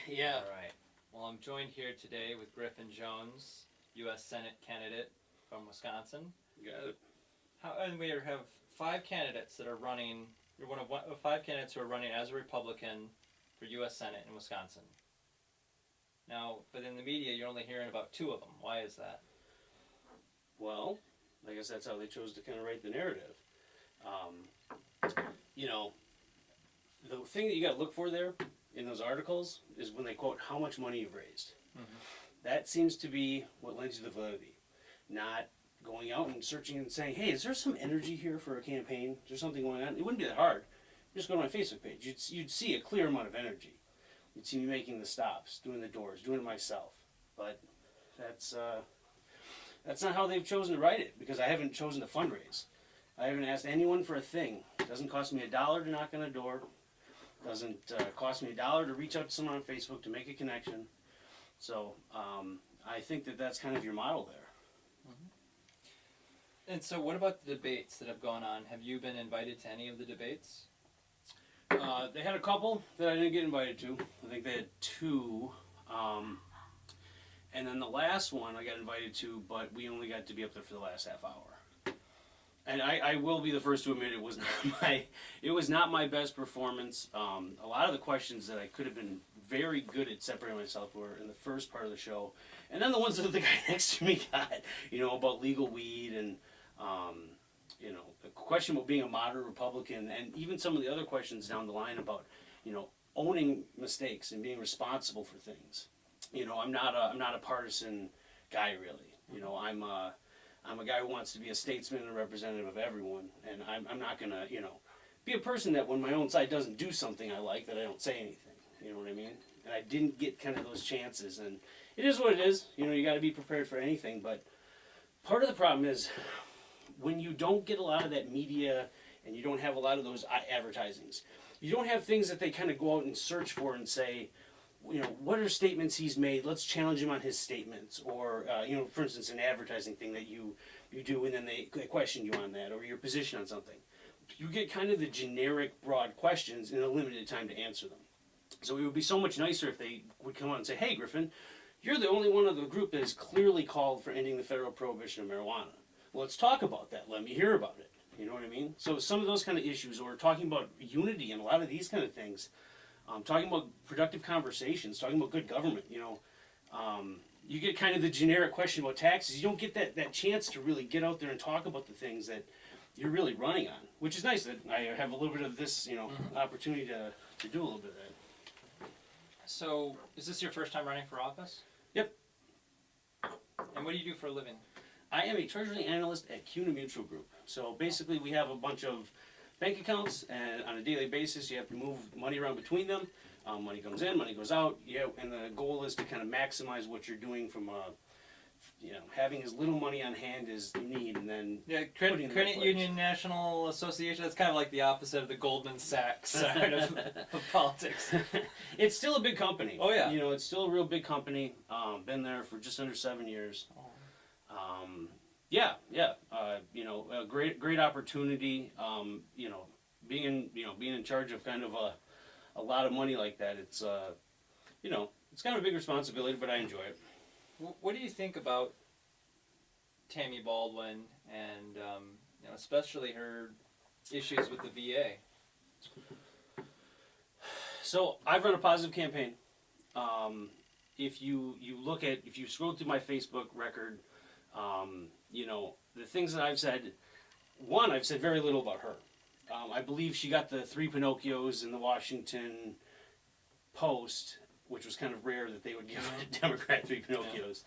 Yeah. All right. Well, I'm joined here today with Griffin Jones, U.S. Senate candidate from Wisconsin. Got it. And we have five candidates that are running. You're one of five candidates who are running as a Republican for U.S. Senate in Wisconsin. Now, but in the media, you're only hearing about two of them. Why is that? Well, I guess that's how they chose to kind of write the narrative. You know, the thing that you got to look for there in those articles is when they quote how much money you've raised. Mm-hmm. That seems to be what lends you the validity, not going out and searching and saying, hey, is there some energy here for a campaign? Is there something going on? It wouldn't be that hard. Just go to my Facebook page. You'd see a clear amount of energy. You'd see me making the stops, doing the doors, doing it myself. But that's not how they've chosen to write it, because I haven't chosen to fundraise. I haven't asked anyone for a thing. It doesn't cost me $1 to knock on a door. It doesn't cost me $1 to reach out to someone on Facebook to make a connection. So I think that that's kind of your model there. And so, what about the debates that have gone on? Have you been invited to any of the debates? They had a couple that I didn't get invited to. I think they had two. And then the last one I got invited to, but we only got to be up there for the last half hour. And I will be the first to admit it was not my best performance. A lot of the questions that I could have been very good at separating myself were in the first part of the show. And then the ones that the guy next to me got, about legal weed and, the question about being a moderate Republican, and even some of the other questions down the line about, owning mistakes and being responsible for things. I'm not a partisan guy really. I'm a guy who wants to be a statesman and a representative of everyone, and I'm not gonna, be a person that when my own side doesn't do something I like, that I don't say anything. You know what I mean? And I didn't get kind of those chances, and it is what it is. You got to be prepared for anything. But part of the problem is when you don't get a lot of that media and you don't have a lot of those advertisings, you don't have things that they kind of go out and search for and say, what are statements he's made? Let's challenge him on his statements. Or, for instance, an advertising thing that you do, and then they question you on that, or your position on something. You get kind of the generic, broad questions in a limited time to answer them. So it would be so much nicer if they would come out and say, hey, Griffin, you're the only one of the group that has clearly called for ending the federal prohibition of marijuana. Well, let's talk about that. Let me hear about it. You know what I mean? So some of those kind of issues, or talking about unity and a lot of these kind of things, talking about productive conversations, talking about good government, you get kind of the generic question about taxes. You don't get that chance to really get out there and talk about the things that you're really running on, which is nice that I have a little bit of this, opportunity to do a little bit of that. So, is this your first time running for office? Yep. And what do you do for a living? I am a treasury analyst at CUNA Mutual Group. So basically we have a bunch of bank accounts, and on a daily basis you have to move money around between them. Money comes in, money goes out, and the goal is to kind of maximize what you're doing from having as little money on hand as you need, and then Credit Union National Association. That's kind of like the opposite of the Goldman Sachs side of politics. It's still a big company. Oh yeah. It's still a real big company. Been there for just under 7 years. A great opportunity. Being in charge of kind of a lot of money like that. It's it's kind of a big responsibility, but I enjoy it. What do you think about Tammy Baldwin and especially her issues with the VA? So I've run a positive campaign. If you scroll through my Facebook record, the things that I've said. One, I've said very little about her. I believe she got the 3 Pinocchios in the Washington Post, which was kind of rare that they would give a Democrat 3 Pinocchios.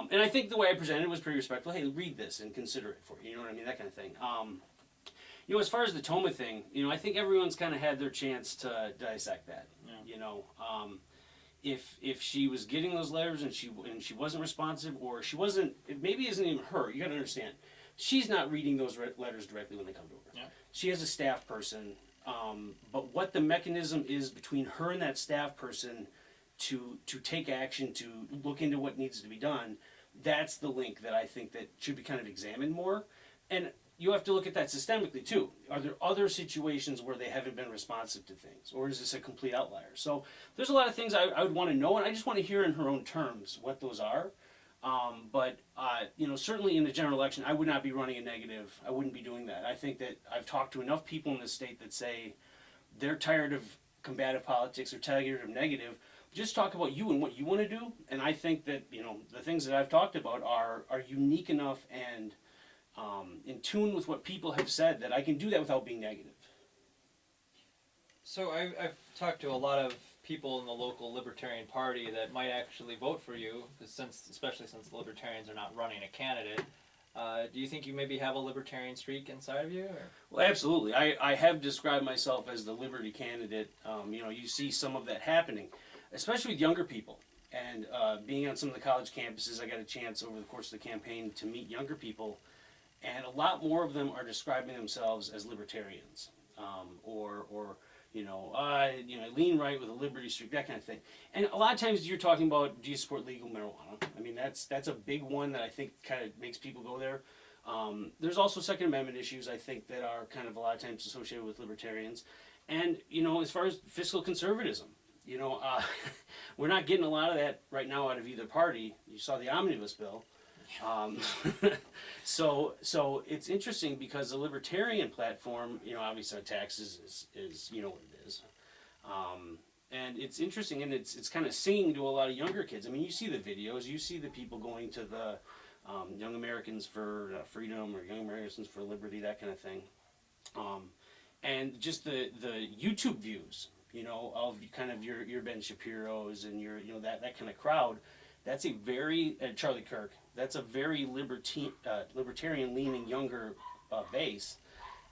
And I think the way I presented it was pretty respectful. Hey, read this and consider it for you. You know what I mean? That kind of thing. As far as the Toma thing, I think everyone's kind of had their chance to dissect that. Yeah. If she was getting those letters and she wasn't responsive, or she wasn't, it maybe isn't even her. You got to understand, she's not reading those letters directly when they come to her. Yeah. She has a staff person, but what the mechanism is between her and that staff person to take action, to look into what needs to be done, that's the link that I think that should be kind of examined more. And you have to look at that systemically too. Are there other situations where they haven't been responsive to things, or is this a complete outlier? So there's a lot of things I would want to know, and I just want to hear in her own terms what those are. But certainly in the general election, I would not be running a negative. I wouldn't be doing that. I think that I've talked to enough people in this state that say they're tired of combative politics or tired of negative. Just talk about you and what you want to do. And I think that the things that I've talked about are unique enough and in tune with what people have said that I can do that without being negative. So I've talked to a lot of people in the local Libertarian Party that might actually vote for you, especially since the Libertarians are not running a candidate. Do you think you maybe have a Libertarian streak inside of you? Or? Well, absolutely. I have described myself as the Liberty candidate. You see some of that happening, especially with younger people. And being on some of the college campuses, I got a chance over the course of the campaign to meet younger people, and a lot more of them are describing themselves as libertarians, I lean right with a liberty streak, that kind of thing. And a lot of times you're talking about, do you support legal marijuana? I mean, that's a big one that I think kind of makes people go there. There's also Second Amendment issues, I think, that are kind of a lot of times associated with libertarians. And, as far as fiscal conservatism, we're not getting a lot of that right now out of either party. You saw the omnibus bill. So it's interesting because the libertarian platform, obviously on taxes is what it is. And it's interesting, and it's kind of singing to a lot of younger kids. I mean, you see the videos, you see the people going to the Young Americans for Freedom or Young Americans for Liberty, that kind of thing. And just the YouTube views, of kind of your Ben Shapiro's and your, that kind of crowd. That's a very, Charlie Kirk, that's a very libertarian-leaning younger base.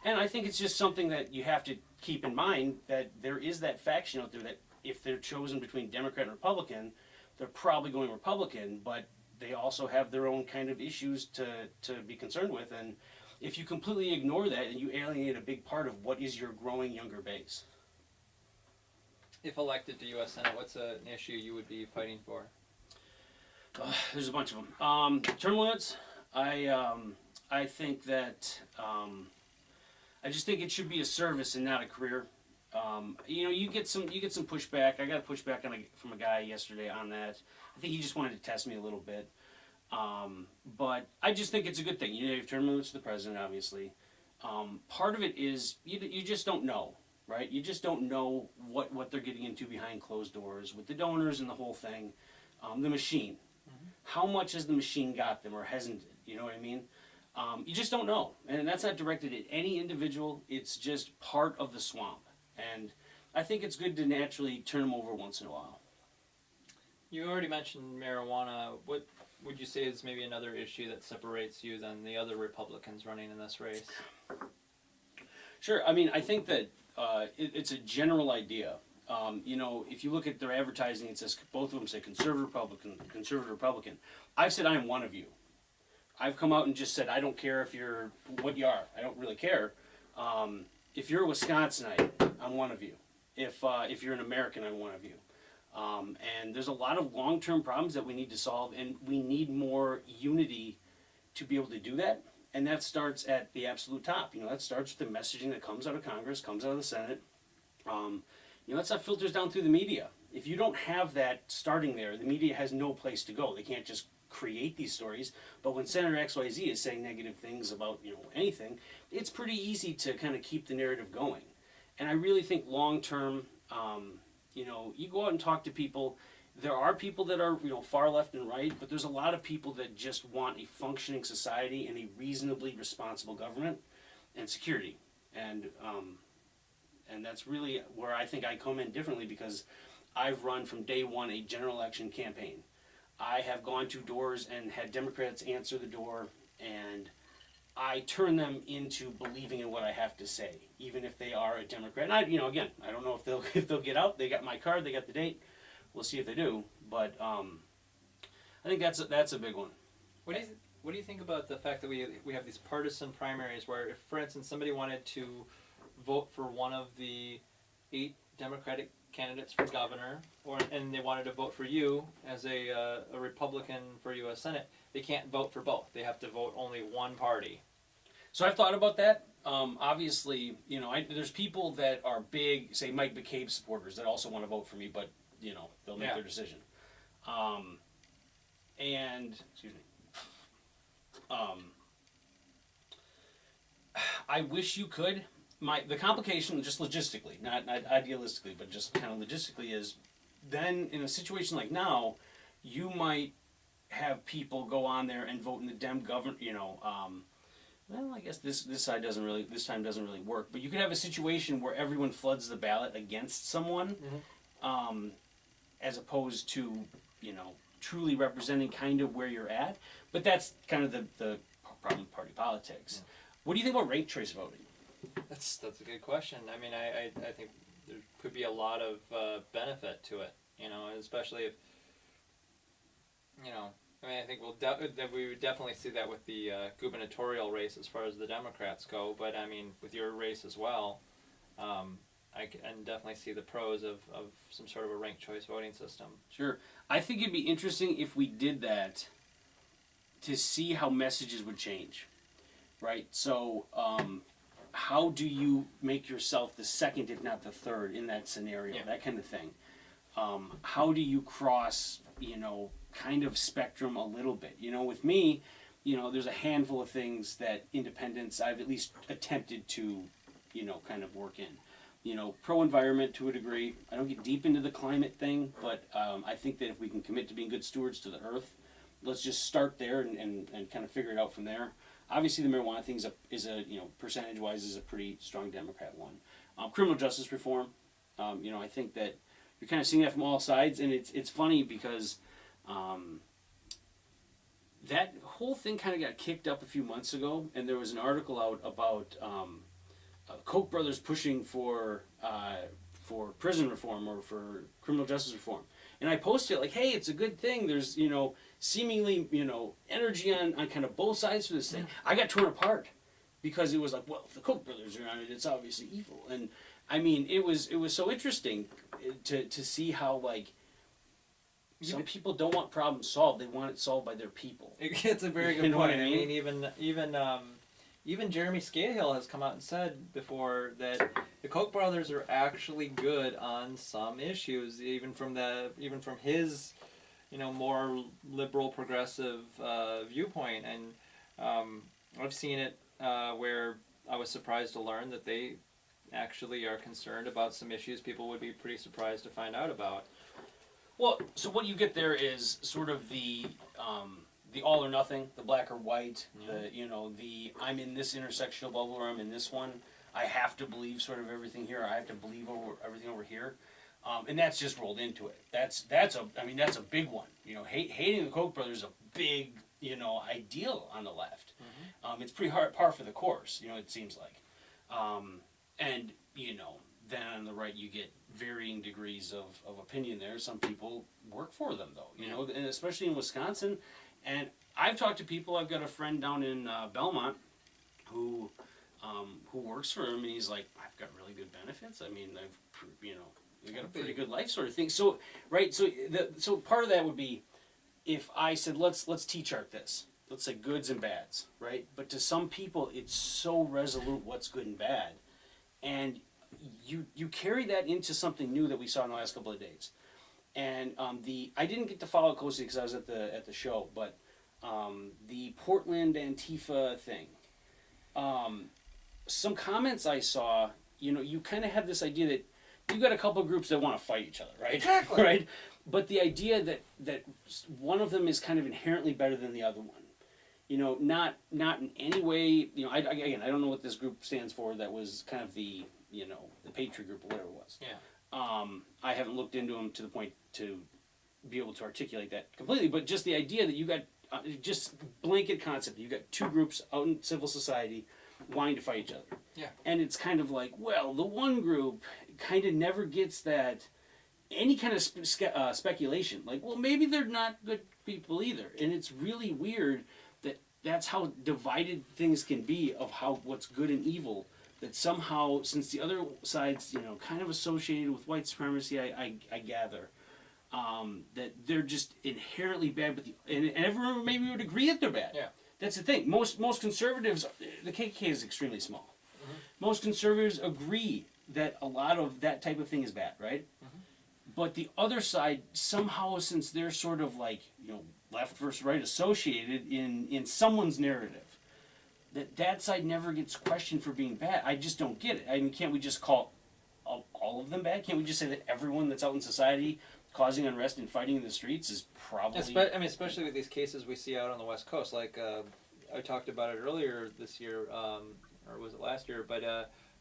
And I think it's just something that you have to keep in mind, that there is that faction out there that if they're chosen between Democrat and Republican, they're probably going Republican, but they also have their own kind of issues to be concerned with. And if you completely ignore that, and you alienate a big part of what is your growing younger base. If elected to U.S. Senate, what's an issue you would be fighting for? There's a bunch of them. Term limits. I think that I just think it should be a service and not a career. You get some pushback. I got a pushback from a guy yesterday on that. I think he just wanted to test me a little bit. But I just think it's a good thing. You have term limits to the president, obviously. Part of it is you just don't know, right? You just don't know what they're getting into behind closed doors with the donors and the whole thing. The machine. How much has the machine got them or hasn't it? You know what I mean? You just don't know. And that's not directed at any individual. It's just part of the swamp. And I think it's good to naturally turn them over once in a while. You already mentioned marijuana. What would you say is maybe another issue that separates you than the other Republicans running in this race? Sure. I mean, I think that it's a general idea. If you look at their advertising, it says, both of them say conservative Republican. I've said I am one of you. I've come out and just said, I don't care what you are. I don't really care. If you're a Wisconsinite, I'm one of you. If you're an American, I'm one of you. And there's a lot of long-term problems that we need to solve, and we need more unity to be able to do that. And that starts at the absolute top. That starts with the messaging that comes out of Congress, comes out of the Senate. That stuff filters down through the media. If you don't have that starting there, the media has no place to go. They can't just create these stories. But when Senator XYZ is saying negative things about anything, it's pretty easy to kind of keep the narrative going. And I really think long term, you go out and talk to people. There are people that are far left and right, but there's a lot of people that just want a functioning society and a reasonably responsible government and security. And that's really where I think I come in differently, because I've run from day one a general election campaign. I have gone to doors and had Democrats answer the door, and I turn them into believing in what I have to say, even if they are a Democrat. And again, I don't know if they'll get out. They got my card. They got the date. We'll see if they do. But I think that's a big one. What do you think about the fact that we have these partisan primaries where, if, for instance, somebody wanted to vote for one of the 8 Democratic candidates for governor, and they wanted to vote for you as a Republican for U.S. Senate, they can't vote for both. They have to vote only one party. So I've thought about that. Obviously, you know, there's people that are big, say Mike McCabe supporters that also want to vote for me, but you know, they'll make their decision. And excuse me. I wish you could. The complication, just logistically, not idealistically, but just kind of logistically, is then in a situation like now, you might have people go on there and vote in the Dem government. You know, well, I guess this time doesn't really work. But you could have a situation where everyone floods the ballot against someone, as opposed to, you know, truly representing kind of where you're at. But that's kind of the problem with party politics. Yeah. What do you think about ranked choice voting? That's a good question. I mean, I think there could be a lot of benefit to it, you know, especially if, you know, I mean, I think that we would definitely see that with the gubernatorial race as far as the Democrats go, but I mean, with your race as well, I can definitely see the pros of some sort of a ranked choice voting system. Sure. I think it'd be interesting if we did that to see how messages would change, right? So, how do you make yourself the second, if not the third, in that scenario? Yeah. That kind of thing. How do you cross, you know, kind of spectrum a little bit? You know, with me, you know, there's a handful of things that independents I've at least attempted to, you know, kind of work in. You know, pro-environment to a degree. I don't get deep into the climate thing, but I think that if we can commit to being good stewards to the earth, let's just start there and kind of figure it out from there. Obviously, the marijuana thing is a you know, percentage-wise is a pretty strong Democrat one. Criminal justice reform, you know, I think that you're kind of seeing that from all sides, and it's funny because that whole thing kind of got kicked up a few months ago, and there was an article out about Koch brothers pushing for prison reform or for criminal justice reform. And I posted like, hey, it's a good thing. There's, you know, seemingly, you know, energy on kind of both sides for this thing. I got torn apart because it was like, well, if the Koch brothers are on it, it's obviously evil. And I mean, it was so interesting to see how, like, some people don't want problems solved. They want it solved by their people. It's a very good point. I mean, even Jeremy Scahill has come out and said before that the Koch brothers are actually good on some issues, even from his, you know, more liberal progressive viewpoint. And I've seen it where I was surprised to learn that they actually are concerned about some issues people would be pretty surprised to find out about. Well, so what you get there is sort of the all or nothing, the black or white, the, you know, the I'm in this intersectional bubble or I'm in this one. I have to believe sort of everything here. I have to believe everything over here, and that's just rolled into it. That's a big one. You know, hating the Koch brothers is a big, you know, ideal on the left. It's pretty par for the course. You know, it seems like, and you know, then on the right you get varying degrees of opinion there. Some people work for them though, you know, and especially in Wisconsin. And I've talked to people. I've got a friend down in Belmont who works for him, and he's like, I've got really good benefits. I mean, I've got a pretty good life, sort of thing. So, right. So part of that would be if I said, let's T-chart this. Let's say goods and bads, right? But to some people, it's so resolute what's good and bad, and you carry that into something new that we saw in the last couple of days. And I didn't get to follow it closely because I was at the show, but the Portland Antifa thing. Some comments I saw, you know, you kind of have this idea that you got a couple of groups that want to fight each other, right? Exactly. Right. But the idea that one of them is kind of inherently better than the other one, you know, not in any way. You know, I don't know what this group stands for. That was kind of the, you know, the Patriot group or whatever it was. Yeah. I haven't looked into them to the point to be able to articulate that completely, but just the idea that you got just blanket concept. You got two groups out in civil society wanting to fight each other. Yeah. And it's kind of like, well, the one group kind of never gets that any kind of speculation. Like, well, maybe they're not good people either, and it's really weird that that's how divided things can be of how what's good and evil. That somehow, since the other side's, you know, kind of associated with white supremacy, I gather, that they're just inherently bad. But and everyone maybe would agree that they're bad. Yeah. That's the thing. Most conservatives, the KKK is extremely small. Most conservatives agree that a lot of that type of thing is bad, right? But the other side, somehow, since they're sort of like, left versus right associated in someone's narrative, that side never gets questioned for being bad. I just don't get it. I mean, can't we just call all of them bad? Can't we just say that everyone that's out in society causing unrest and fighting in the streets is probably... Especially with these cases we see out on the West Coast. Like, I talked about it earlier this year, or was it last year, but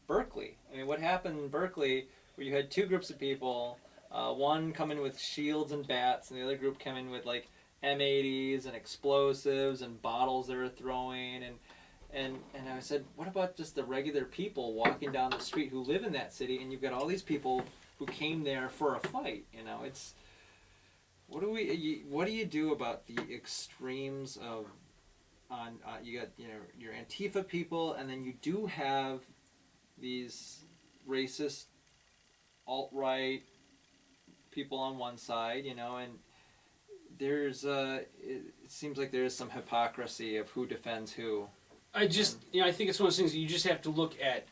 Berkeley. I mean, what happened in Berkeley, where you had two groups of people, one coming with shields and bats, and the other group coming with, like, M80s and explosives and bottles they were throwing, and I said, what about just the regular people walking down the street who live in that city, and you've got all these people who came there for a fight, it's... What do you do about the extremes of you got your Antifa people, and then you do have these racist alt-right people on one side, and there's it seems like there is some hypocrisy of who defends who. I think it's one of those things that you just have to look at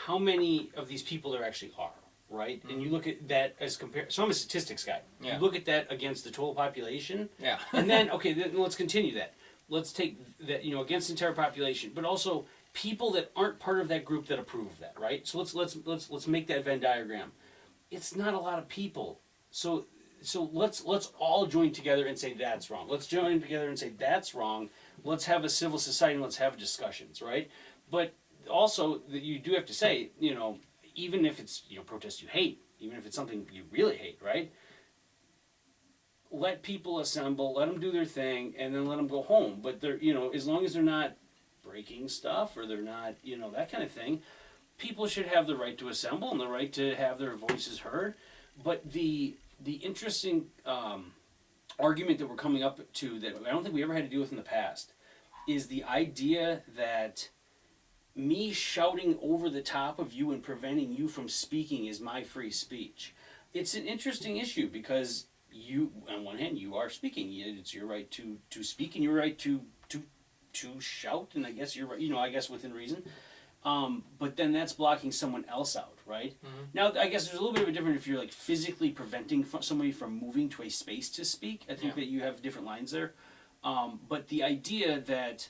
how many of these people there actually are, right? And you look at that as compared. So I'm a statistics guy. Yeah. You look at that against the total population. Yeah. And then then let's continue that. Let's take that against the entire population, but also people that aren't part of that group that approve of that, right? So let's make that Venn diagram. It's not a lot of people. So let's all join together and say that's wrong. Let's join together and say that's wrong. Let's have a civil society and let's have discussions, right? But also that you do have to say, even if it's protest you hate, even if it's something you really hate, right? Let people assemble, let them do their thing, and then let them go home. But they're as long as they're not breaking stuff or they're not that kind of thing, people should have the right to assemble and the right to have their voices heard. But the interesting argument that we're coming up to that I don't think we ever had to deal with in the past is the idea that me shouting over the top of you and preventing you from speaking is my free speech. It's an interesting issue because you, on one hand, you are speaking. It's your right to speak and your right to shout, and I guess you're right, I guess within reason. But then that's blocking someone else out, right? Mm-hmm. Now, I guess there's a little bit of a difference if you're like physically preventing somebody from moving to a space to speak. I think that you have different lines there. But the idea that,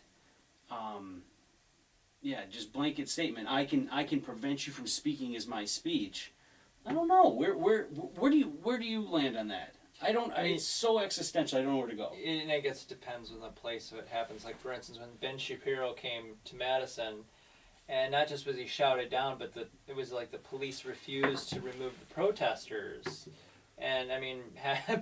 just blanket statement, I can prevent you from speaking is my speech. I don't know. Where do you land on that? I mean, it's so existential. I don't know where to go. And I guess it depends on the place of it happens. Like, for instance, when Ben Shapiro came to Madison, and not just was he shouted down, but it was like the police refused to remove the protesters. And I mean,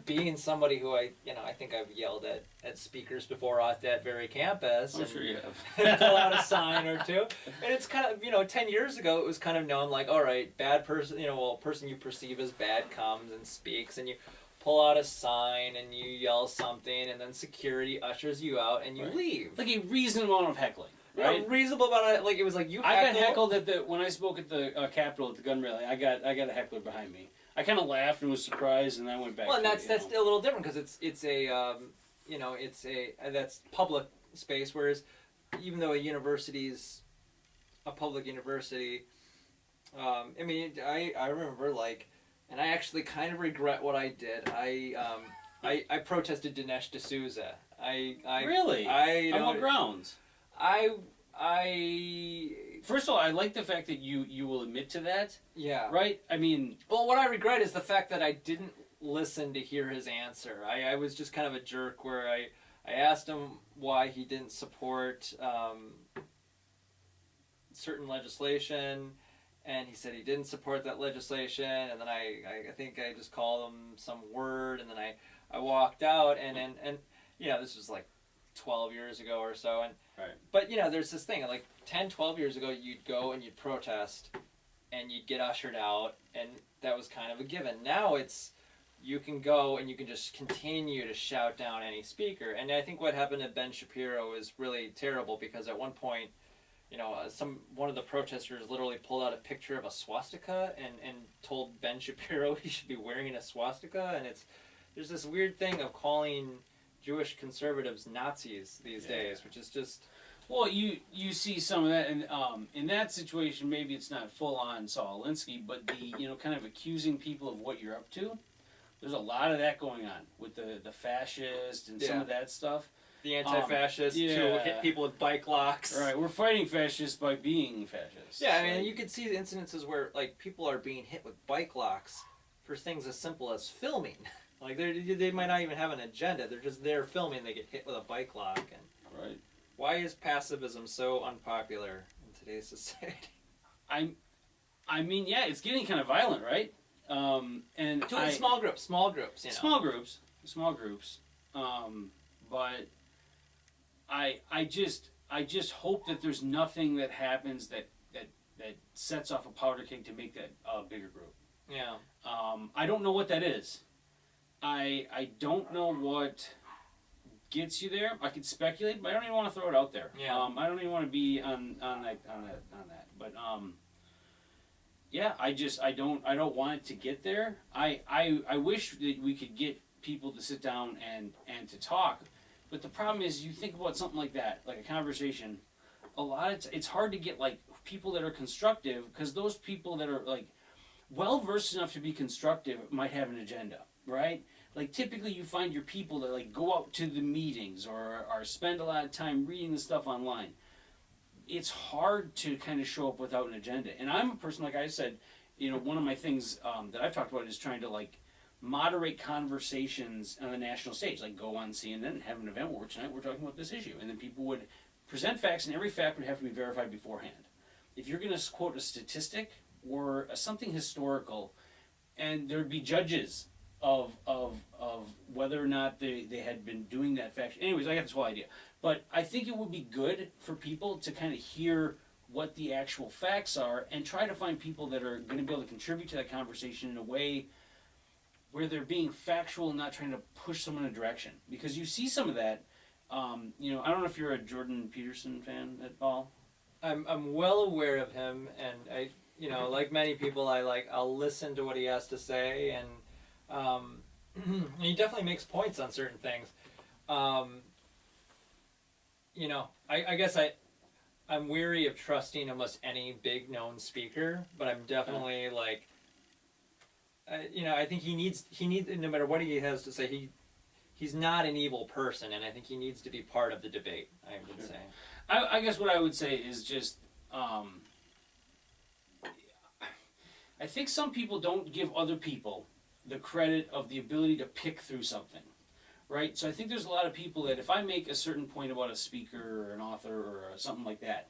being somebody who I think I've yelled at speakers before at that very campus. I'm sure you have. And pull out a sign or two. And it's kind of, 10 years ago, it was kind of known like, all right, bad person, person you perceive as bad comes and speaks, and you pull out a sign and you yell something, and then security ushers you out and you leave. Like a reasonable amount of heckling. Right? Yeah, reasonable amount of, like, it was like you I got heckled when I spoke at the Capitol at the gun rally. I got a heckler behind me. I kind of laughed and was surprised, and then I went back. Well, and that's a little different because it's that's public space, whereas even though a university's a public university, I remember and I actually kind of regret what I did. I protested Dinesh D'Souza. Really? On what grounds? First of all, I like the fact that you will admit to that. Yeah. Right? I mean... Well, what I regret is the fact that I didn't listen to hear his answer. I was just kind of a jerk where I asked him why he didn't support certain legislation, and he said he didn't support that legislation, and then I think I just called him some word, and then I walked out, and this was like 12 years ago or so, and right. But there's this thing like 10, 12 years ago, you'd go and you'd protest, and you'd get ushered out, and that was kind of a given. Now it's you can go and you can just continue to shout down any speaker, and I think what happened to Ben Shapiro is really terrible because at one point, one of the protesters literally pulled out a picture of a swastika and told Ben Shapiro he should be wearing a swastika, and there's this weird thing of calling Jewish conservatives Nazis these days, which is just Well, you see some of that, and in that situation, maybe it's not full on Saul Alinsky, but the kind of accusing people of what you're up to. There's a lot of that going on with the fascist and some of that stuff. the anti-fascists who hit people with bike locks. Right, we're fighting fascists by being fascists. Yeah, I mean, you could see the incidences where like people are being hit with bike locks for things as simple as filming. Like they might not even have an agenda; they're just there filming. They get hit with a bike lock, and Right. why is pacifism so unpopular in today's society? I mean, yeah, it's getting kind of violent, right? And To small groups, you know. small groups. But I just hope that there's nothing that happens that sets off a powder keg to make that a bigger group. Yeah. I don't know what that is. I don't know what gets you there. I could speculate, but I don't even want to throw it out there. Yeah. I don't even want to be on that. But yeah, I don't want it to get there. I wish that we could get people to sit down and to talk. But the problem is, you think about something like that, like a conversation. It's hard to get like people that are constructive, because those people that are like well versed enough to be constructive might have an agenda, right? Like typically you find your people that like go out to the meetings or spend a lot of time reading the stuff online. It's hard to kind of show up without an agenda. And I'm a person, like I said, one of my things that I've talked about is trying to like moderate conversations on the national stage, like go on CNN and have an event where tonight we're talking about this issue, and then people would present facts, and every fact would have to be verified beforehand. If you're going to quote a statistic or something historical, and there would be judges of whether or not they had been doing that fact. Anyways, I got this whole idea. But I think it would be good for people to kind of hear what the actual facts are and try to find people that are going to be able to contribute to that conversation in a way where they're being factual and not trying to push someone in a direction. Because you see some of that. I don't know if you're a Jordan Peterson fan at all. I'm well aware of him, and I, like many people, I'll listen to what he has to say, and he definitely makes points on certain things. I guess I'm weary of trusting almost any big known speaker, but I'm definitely I think he needs no matter what he has to say, he's not an evil person, and I think he needs to be part of the debate. I would say. I guess what I would say is just, I think some people don't give other people the credit of the ability to pick through something, right? So I think there's a lot of people that if I make a certain point about a speaker or an author or something like that,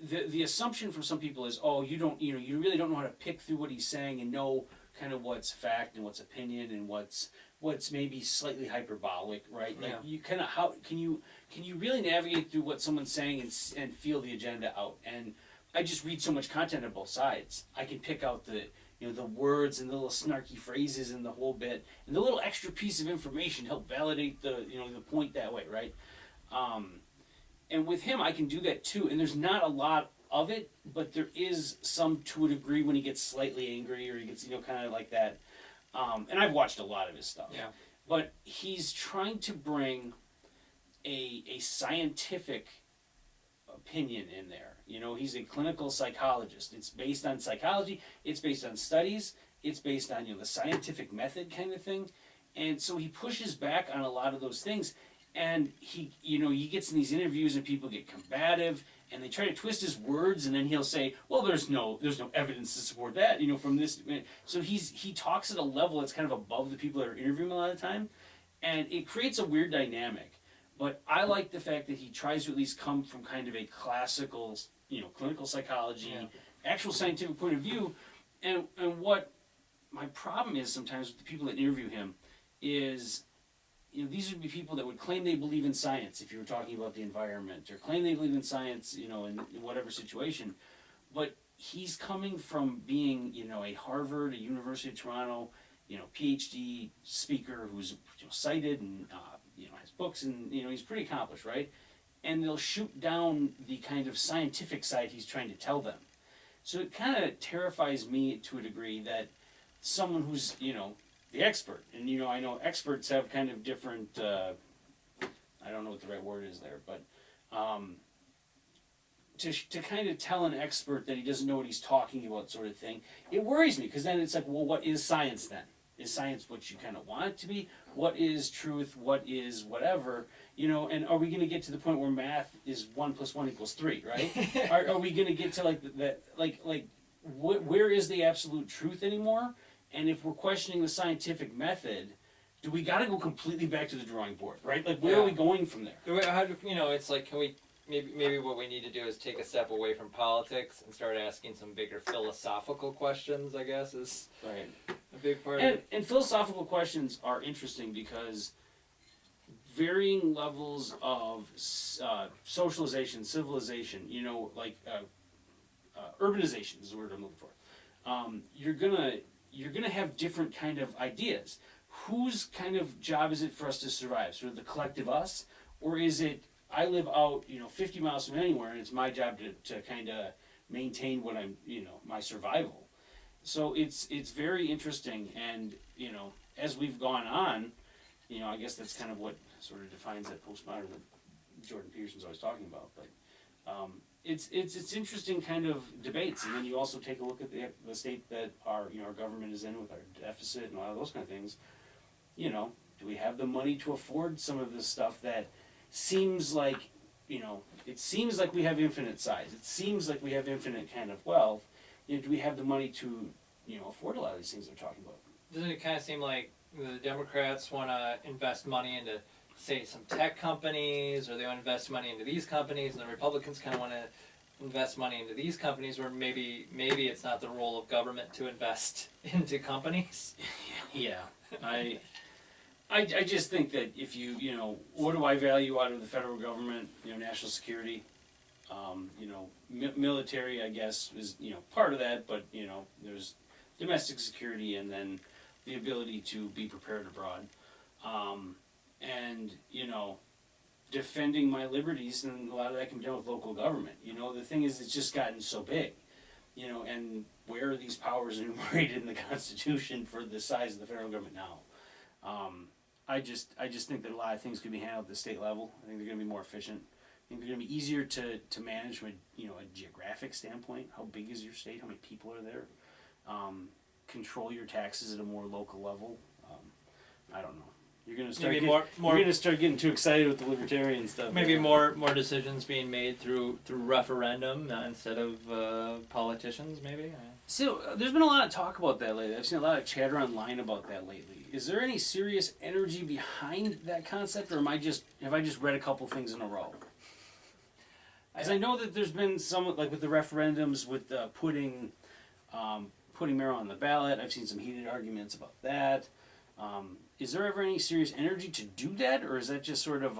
the assumption from some people is, oh, you really don't know how to pick through what he's saying and know kind of what's fact and what's opinion and what's maybe slightly hyperbolic, right? Like you kind of how can you really navigate through what someone's saying and feel the agenda out? And I just read so much content on both sides. I can pick out the words and the little snarky phrases and the whole bit, and the little extra piece of information help validate the point that way, right? And with him, I can do that too. And there's not a lot of it, but there is some to a degree when he gets slightly angry or he gets kind of like that. And I've watched a lot of his stuff. Yeah. But he's trying to bring a scientific opinion in there. He's a clinical psychologist. It's based on psychology. It's based on studies. It's based on the scientific method kind of thing. And so he pushes back on a lot of those things. And he gets in these interviews and people get combative and they try to twist his words, and then he'll say, well, there's no evidence to support that, from this. So he talks at a level that's kind of above the people that are interviewing a lot of the time, and it creates a weird dynamic. But I like the fact that he tries to at least come from kind of a classical, clinical psychology, actual scientific point of view. And what my problem is sometimes with the people that interview him is, these would be people that would claim they believe in science if you were talking about the environment, or claim they believe in science, in whatever situation. But he's coming from being, a Harvard, a University of Toronto, PhD speaker who's cited and, has books, and, he's pretty accomplished, right? And they'll shoot down the kind of scientific side he's trying to tell them. So it kind of terrifies me to a degree that someone who's, the expert, and I know experts have kind of different I don't know what the right word is there, but to kind of tell an expert that he doesn't know what he's talking about, sort of thing, it worries me, because then it's like, well, what is science then? Is science what you kind of want it to be? What is truth? What is whatever? You know, and are we going to get to the point where math is 1 + 1 = 3, right? Are we going to get to where is the absolute truth anymore? And if we're questioning the scientific method, do we got to go completely back to the drawing board, right? Like, where are we going from there? How do, it's like, can we maybe what we need to do is take a step away from politics and start asking some bigger philosophical questions, I guess, is Right. a big part of And, it. and philosophical questions are interesting because varying levels of socialization, civilization, urbanization is the word I'm looking for. You're gonna have different kind of ideas. Whose kind of job is it for us to survive? Sort of the collective us, or is it I live out 50 miles from anywhere, and it's my job to kind of maintain what I'm my survival. So it's very interesting, and as we've gone on, I guess that's kind of what sort of defines that postmodern that Jordan Peterson's always talking about. But it's interesting kind of debates, and then you also take a look at the state that our government is in with our deficit and a lot of those kind of things. Do we have the money to afford some of this stuff that seems like it seems like we have infinite size. It seems like we have infinite kind of wealth. Do we have the money to afford a lot of these things they're talking about? Doesn't it kind of seem like the Democrats want to invest money into, say, some tech companies, or they want to invest money into these companies, and the Republicans kind of want to invest money into these companies, where maybe it's not the role of government to invest into companies? Yeah, I just think that if what do I value out of the federal government? National security, military, I guess, is part of that, but there's domestic security, and then the ability to be prepared abroad, and defending my liberties, and a lot of that can be done with local government. The thing is, it's just gotten so big, and where are these powers enumerated in the Constitution for the size of the federal government now? I just think that a lot of things could be handled at the state level. I think they're going to be more efficient. I think they're going to be easier to manage from a geographic standpoint. How big is your state? How many people are there? Control your taxes at a more local level. I don't know. You're going to start you're going to start getting too excited with the libertarian stuff. Maybe more decisions being made through referendum instead of politicians, maybe. So there's been a lot of talk about that lately. I've seen a lot of chatter online about that lately. Is there any serious energy behind that concept, or have I just read a couple things in a row? Because I know that there's been some, like with the referendums, with putting marijuana on the ballot. I've seen some heated arguments about that. Is there ever any serious energy to do that, or is that just sort of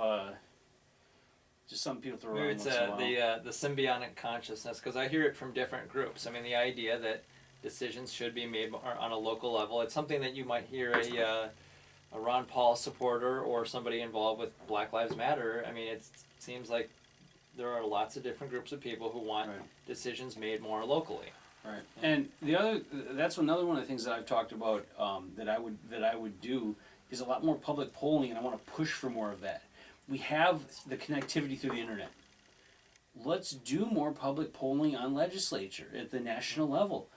just some people throw around? Maybe it's the symbiotic consciousness, because I hear it from different groups. I mean, the idea that decisions should be made on a local level. It's something that you might hear a Ron Paul supporter or somebody involved with Black Lives Matter. I mean, it seems like there are lots of different groups of people who want decisions made more locally. Right, and that's another one of the things that I've talked about that I would do is a lot more public polling, and I want to push for more of that. We have the connectivity through the internet. Let's do more public polling on legislature at the national level.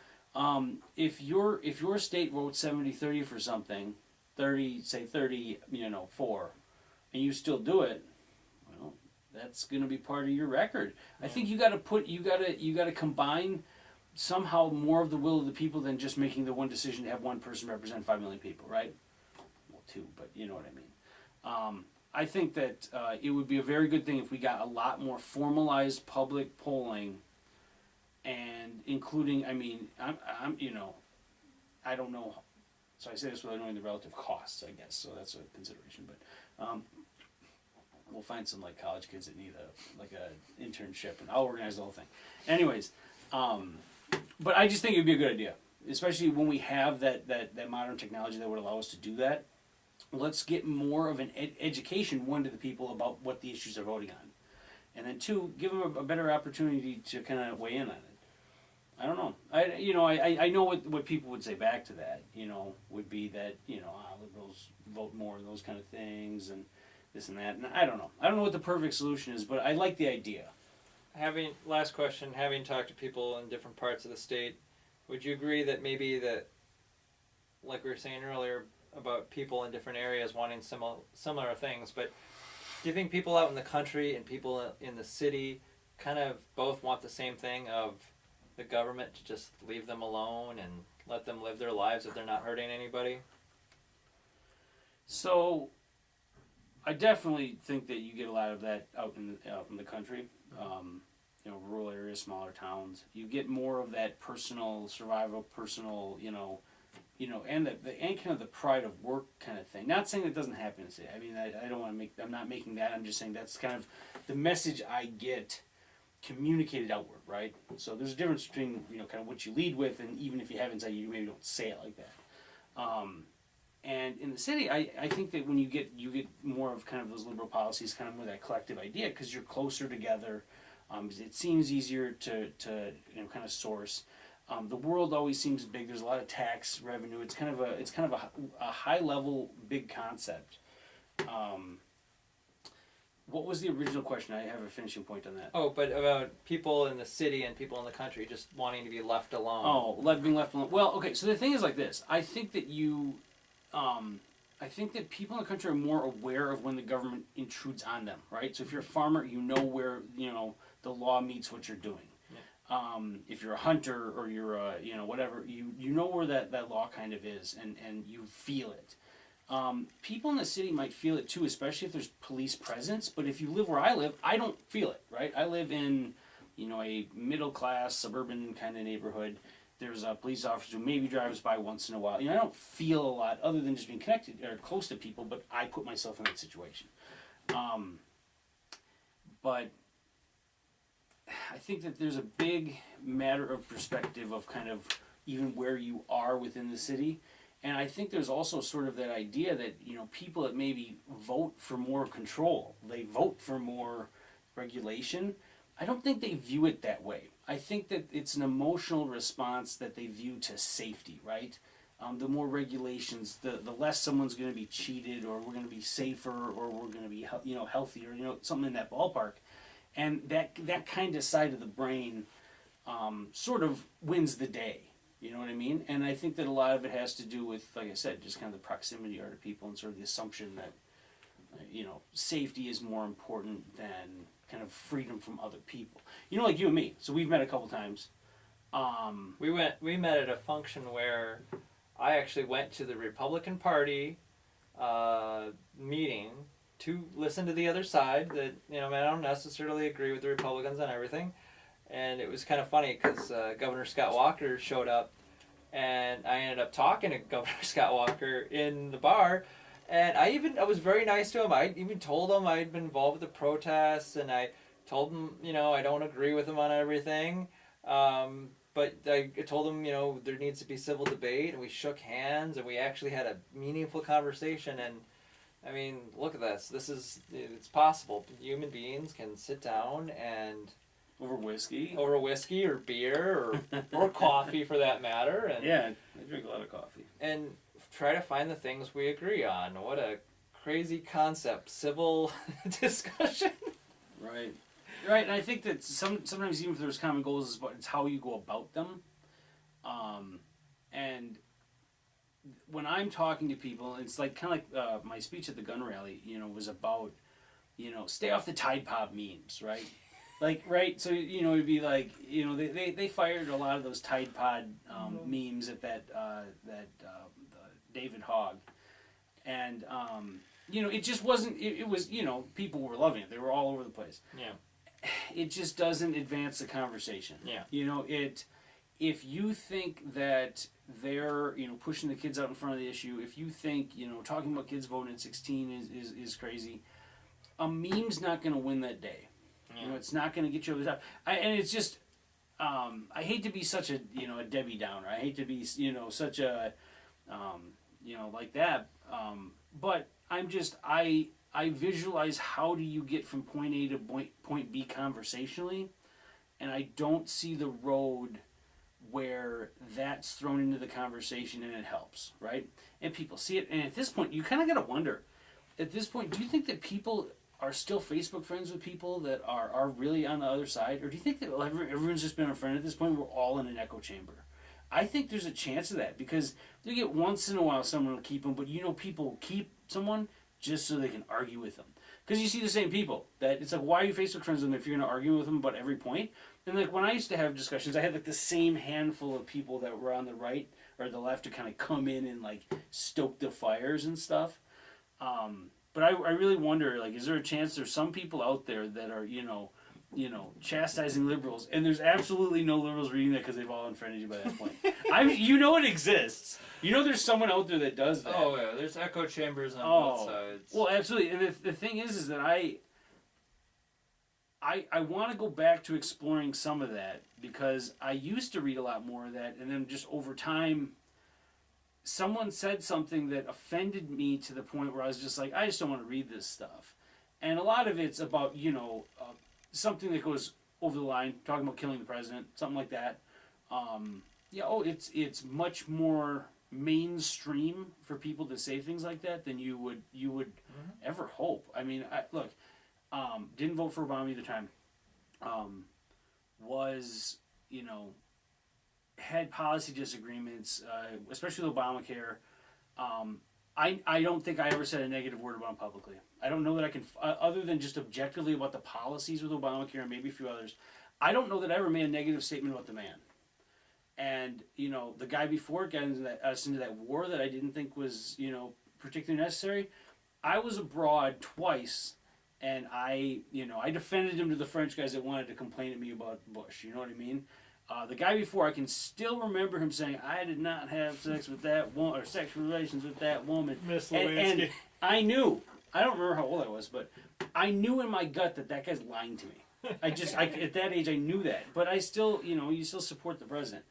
If your state votes 70-30 for something, 30 4, and you still do it, well, that's going to be part of your record. I think you got to combine somehow more of the will of the people than just making the one decision to have one person represent 5 million people, right? Well, 2, but you know what I mean. I think that it would be a very good thing if we got a lot more formalized public polling, and including, I mean, I don't know, so I say this without knowing the relative costs, I guess, so that's a consideration, but we'll find some like college kids that need a internship, and I'll organize the whole thing. Anyways, but I just think it would be a good idea, especially when we have that modern technology that would allow us to do that. Let's get more of an education, one, to the people about what the issues they're voting on, and then 2, give them a better opportunity to kind of weigh in on it. I don't know. I know what people would say back to that. Would be that liberals vote more and those kind of things, and this and that. And I don't know. I don't know what the perfect solution is, but I like the idea. Last question, having talked to people in different parts of the state, would you agree that maybe that, like we were saying earlier about people in different areas wanting similar things, but do you think people out in the country and people in the city kind of both want the same thing of the government to just leave them alone and let them live their lives if they're not hurting anybody? So, I definitely think that you get a lot of that out in the country. Rural areas, smaller towns. You get more of that personal survival, personal, and and kind of the pride of work kind of thing. Not saying that doesn't happen in the city. I mean, I don't want to make. I'm not making that. I'm just saying that's kind of the message I get communicated outward, right? So there's a difference between kind of what you lead with, and even if you have inside you maybe don't say it like that. And in the city, I think that when you get more of kind of those liberal policies, kind of more that collective idea, because you're closer together. It seems easier to kind of source. The world always seems big. There's a lot of tax revenue. It's kind of a high level big concept. What was the original question? I have a finishing point on that. Oh, but about people in the city and people in the country just wanting to be left alone. Oh, being left alone. Well, okay. So the thing is like this. I think that people in the country are more aware of when the government intrudes on them, right? So if you're a farmer, you know where the law meets what you're doing. Yeah. If you're a hunter or you're a whatever, you know where that law kind of is, and you feel it. People in the city might feel it too, especially if there's police presence. But if you live where I live, I don't feel it, right? I live in a middle class suburban kind of neighborhood. There's a police officer who maybe drives by once in a while. I don't feel a lot other than just being connected or close to people, but I put myself in that situation. But I think that there's a big matter of perspective of kind of even where you are within the city. And I think there's also sort of that idea that, people that maybe vote for more control, they vote for more regulation. I don't think they view it that way. I think that it's an emotional response that they view to safety, right? The more regulations, the less someone's going to be cheated, or we're going to be safer, or we're going to be healthier, something in that ballpark. And that kind of side of the brain sort of wins the day. You know what I mean? And I think that a lot of it has to do with, like I said, just kind of the proximity to people and sort of the assumption that, safety is more important than kind of freedom from other people. Like you and me. So we've met a couple times. We met at a function where I actually went to the Republican Party meeting to listen to the other side. That I don't necessarily agree with the Republicans on everything, and it was kind of funny because Governor Scott Walker showed up, and I ended up talking to Governor Scott Walker in the bar. And I was very nice to him. I even told him I'd been involved with the protests, and I told him, I don't agree with him on everything. But I told him, there needs to be civil debate, and we shook hands, and we actually had a meaningful conversation. And I mean, look at this. It's possible. Human beings can sit down and over whiskey or beer or coffee for that matter. And yeah, I drink a lot of coffee. And try to find the things we agree on. What a crazy concept, civil discussion. Right, and I think that sometimes even if there's common goals, it's how you go about them. And when I'm talking to people, it's like kind of like my speech at the gun rally. Was about stay off the Tide Pod memes, right? Right. So it'd be like they fired a lot of those Tide Pod memes at that David Hogg, and it just wasn't. It was people were loving it. They were all over the place. Yeah. It just doesn't advance the conversation. Yeah. If you think that they're pushing the kids out in front of the issue, if you think talking about kids voting at 16 is crazy, a meme's not going to win that day. Yeah. It's not going to get you over the top. And it's just I hate to be such a a Debbie Downer. I hate to be such a like that. But I visualize how do you get from point A to point B conversationally, and I don't see the road where that's thrown into the conversation and it helps, right? And people see it, and at this point, you kind of got to wonder, at this point, do you think that people are still Facebook friends with people that are really on the other side? Or do you think that everyone's just been a friend at this point? We're all in an echo chamber. I think there's a chance of that because you get once in a while someone will keep them, but people keep someone just so they can argue with them. Because you see the same people that it's like, why are you Facebook friends with them if you're going to argue with them about every point? And like when I used to have discussions, I had like the same handful of people that were on the right or the left to kind of come in and like stoke the fires and stuff. But I really wonder, like, is there a chance there's some people out there that are, chastising liberals, and there's absolutely no liberals reading that because they've all unfriended you by that point. It exists. There's someone out there that does that. Oh yeah, there's echo chambers on both sides. Well, absolutely. And the thing is that I want to go back to exploring some of that because I used to read a lot more of that, and then just over time, someone said something that offended me to the point where I was just like, I just don't want to read this stuff. And a lot of it's about, something that goes over the line, talking about killing the president, something like that. It's much more mainstream for people to say things like that than you would ever hope. I mean, didn't vote for Obama either time. Had policy disagreements, especially with Obamacare. I don't think I ever said a negative word about him publicly. I don't know that I can, other than just objectively about the policies with Obamacare and maybe a few others, I don't know that I ever made a negative statement about the man. And, the guy before got us into that war that I didn't think was, particularly necessary. I was abroad twice, and I defended him to the French guys that wanted to complain at me about Bush. You know what I mean? The guy before, I can still remember him saying, I did not have sex with that woman, or sexual relations with that woman. Miss And Lewinsky. I knew, I don't remember how old I was, but I knew in my gut that guy's lying to me. At that age, I knew that. But I still, you still support the president.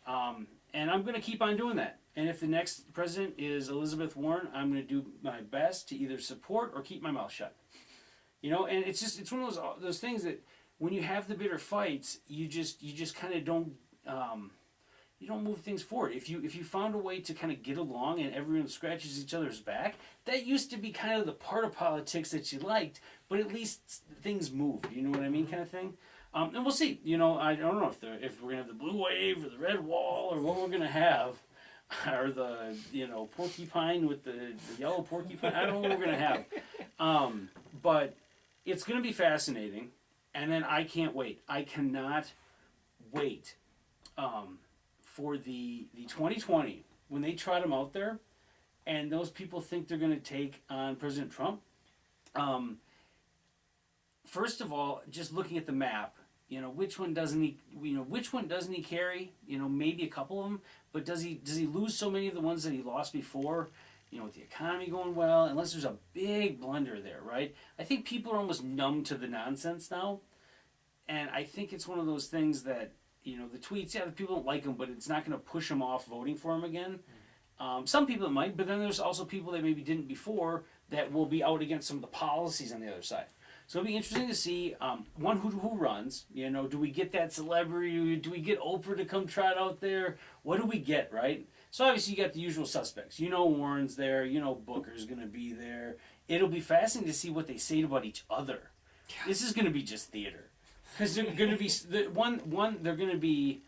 And I'm going to keep on doing that. And if the next president is Elizabeth Warren, I'm going to do my best to either support or keep my mouth shut. And it's one of those things that, when you have the bitter fights, you just kind of don't you don't move things forward. If you found a way to kind of get along and everyone scratches each other's back, that used to be kind of the part of politics that you liked. But at least things moved. You know what I mean, kind of thing. And we'll see. I don't know if we're gonna have the blue wave or the red wall or what we're gonna have, or the porcupine with the yellow porcupine. I don't know what we're gonna have. But it's gonna be fascinating. And then I can't wait. I cannot wait for the 2020 when they trot him out there, and those people think they're going to take on President Trump. First of all, just looking at the map, which one doesn't he carry? Maybe a couple of them, but does he lose so many of the ones that he lost before? With the economy going well, unless there's a big blunder there, right? I think people are almost numb to the nonsense now. And I think it's one of those things that, the tweets, the people don't like them, but it's not going to push them off voting for him again. Some people it might, but then there's also people that maybe didn't before that will be out against some of the policies on the other side. So it'll be interesting to see, one, who runs. Do we get that celebrity? Do we get Oprah to come trot out there? What do we get, right? So obviously you got the usual suspects. Warren's there. Booker's going to be there. It'll be fascinating to see what they say about each other. This is going to be just theater. Because they're going to be, they're going to be,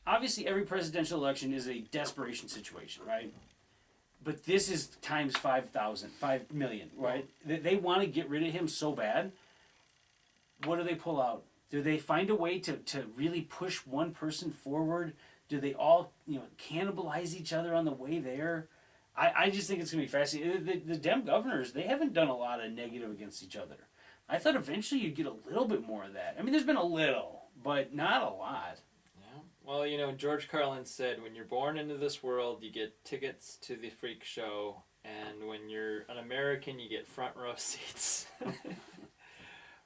obviously every presidential election is a desperation situation, right? But this is times 5 million, right? They want to get rid of him so bad. What do they pull out? Do they find a way to really push one person forward? Do they all, cannibalize each other on the way there? I just think it's going to be fascinating. The Dem governors, they haven't done a lot of negative against each other. I thought eventually you'd get a little bit more of that. I mean, there's been a little, but not a lot. Yeah. Well, George Carlin said, when you're born into this world, you get tickets to the freak show, and when you're an American, you get front row seats.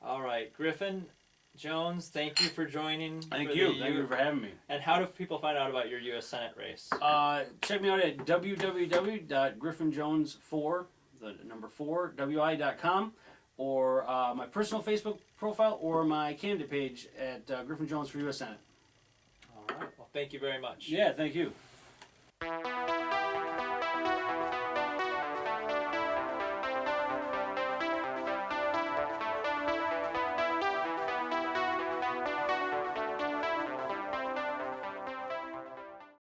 All right, Griffin Jones, thank you for joining. Thank you for having me. And how do people find out about your U.S. Senate race? Check me out at www.griffinjones4, the number 4, wi.com, or my personal Facebook profile, or my candidate page at Griffin Jones for U.S. Senate. All right. Well, thank you very much. Yeah, thank you.